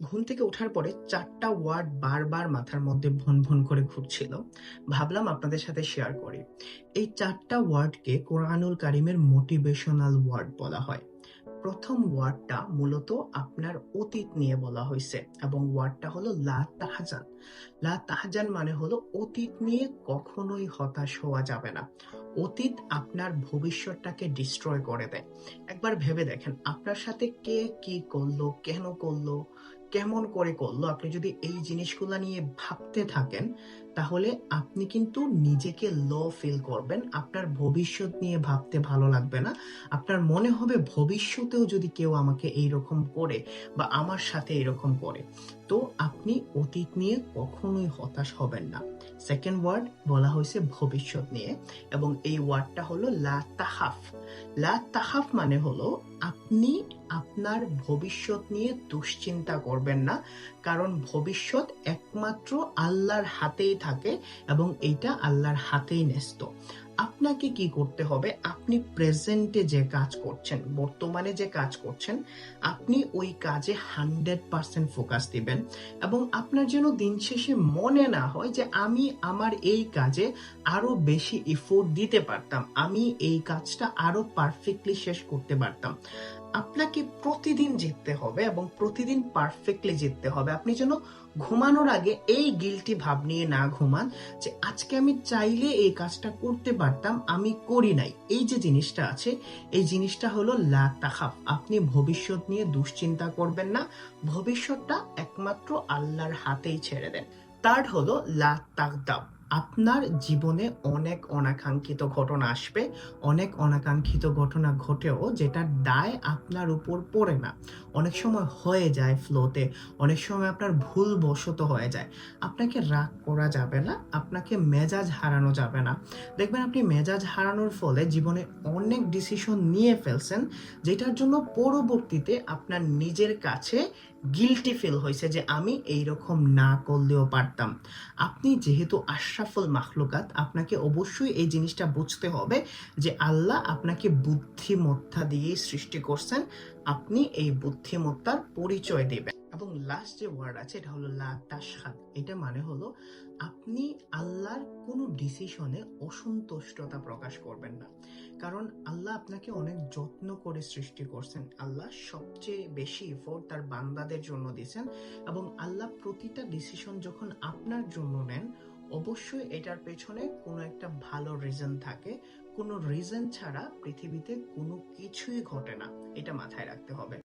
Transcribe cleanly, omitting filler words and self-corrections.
ঘুম থেকে ওঠার পরে ৪টা ওয়ার্ড বারবার মাথার মধ্যে ভন ভন করে ঘুরছিল। ভাবলাম আপনাদের সাথে শেয়ার করি। এই ৪টা ওয়ার্ডকে কোরআনুল কারিমের মোটিভেশনাল ওয়ার্ড বলা হয়। প্রথম ওয়ার্ডটা মূলত আপনার অতীত নিয়ে বলা হয়েছে এবং ওয়ার্ডটা হলো লা তাহজান। লা তাহজান মানে হলো অতীত নিয়ে কখনোই হতাশ হওয়া যাবে না। অতীত আপনার ভবিষ্যৎটাকে ডিস্ট্রয় করে দেয়। একবার ভেবে দেখেন আপনার সাথে কে কি করলো, কেন করলো, কেমন করে করলো, আপনি যদি এই জিনিসগুলা নিয়ে ভাবতে থাকেন তাহলে আপনি কিন্তু নিজেকে লো ফিল করবেন। আপনার ভবিষ্যৎ নিয়ে ভাবতে ভালো লাগবে না। আপনার মনে হবে ভবিষ্যতেও যদি কেউ আমাকে এইরকম করে বা আমার সাথে এরকম করে। তো আপনি অতীত নিয়ে কখনোই হতাশ হবেন না। সেকেন্ড ওয়ার্ড বলা হয়েছে ভবিষ্যৎ নিয়ে এবং এই ওয়ার্ডটা হলো লা তাহাফ। লা তাহাফ মানে হলো আপনি আপনার ভবিষ্যৎ নিয়ে দুশ্চিন্তা করবেন না, কারণ ভবিষ্যৎ একমাত্র আল্লাহর হাতেই থাকে এবং এইটা আল্লাহর হাতেই ন্যস্ত। আপনাকে কি করতে হবে, আপনি প্রেজেন্টে যে কাজ করছেন, বর্তমানে যে কাজ করছেন, আপনি ওই কাজে 100% ফোকাস দিবেন এবং আপনার যেন দিন শেষে মনে না হয় যে আমি আমার এই কাজে আরো বেশি এফোর্ট দিতে পারতাম, আমি এই কাজটা আরো পারফেক্টলি শেষ করতে পারতাম। আপনাকে প্রতিদিন জিততে হবে এবং প্রতিদিন পারফেক্টলি জিততে হবে। আপনি যেন ঘুমানোর আগে এই গিল্টি ভাব নিয়ে না ঘুমান যে আজকে আমি চাইলে এই কাজটা করতে পারতাম, আমি করি নাই। এই যে জিনিসটা আছে, এই জিনিসটা হলো লা তাখাফ। আপনি ভবিষ্যৎ নিয়ে দুশ্চিন্তা করবেন না, ভবিষ্যৎটা একমাত্র আল্লাহর হাতেই ছেড়ে দেন। থার্ড হলো লা তাগদাব। আপনার জীবনে অনেক অনাকাঙ্ক্ষিত ঘটনা আসবে, অনেক অনাকাঙ্ক্ষিত ঘটনা ঘটেও যেটার দায় আপনার উপর পড়ে না। অনেক সময় হয়ে যায় ফ্লোতে, অনেক সময় আপনার ভুল বশত হয়ে যায়। আপনাকে রাগ করা যাবে না, আপনাকে মেজাজ হারানো যাবে না। দেখবেন আপনি মেজাজ হারানোর ফলে জীবনে অনেক ডিসিশন নিয়ে ফেলছেন, যেটার জন্য পরবর্তীতে আপনার নিজের কাছে গিল্টি ফিল হয়েছে যে আমি এইরকম না করলেও পারতাম। আপনি যেহেতু আশরাফুল মাখলুকাত, আপনাকে অবশ্যই এই জিনিসটা বুঝতে হবে যে আল্লাহ আপনাকে বুদ্ধিমত্তা দিয়ে সৃষ্টি করছেন। আপনি এই বুদ্ধিমত্তার পরিচয় দিবেন। এবং লাস্ট যে ওয়ার্ড আছে এটা হলো লা তাশহাদ। এটা মানে হলো আপনি আল্লাহর কোনো ডিসিশনে অসন্তুষ্টতা প্রকাশ করবেন না, কারণ আল্লাহ আপনাকে অনেক যত্ন করে সৃষ্টি করছেন। আল্লাহ সবচেয়ে বেশি এফোর্ট তার বান্দাদের জন্য দিয়েছেন এবং আল্লাহ প্রতিটা ডিসিশন যখন আপনার জন্য নেন অবশ্যই এটার পেছনে কোনো একটা ভালো রিজন থাকে। কোনো রিজন ছাড়া পৃথিবীতে কোনো কিছুই ঘটে না, এটা মাথায় রাখতে হবে।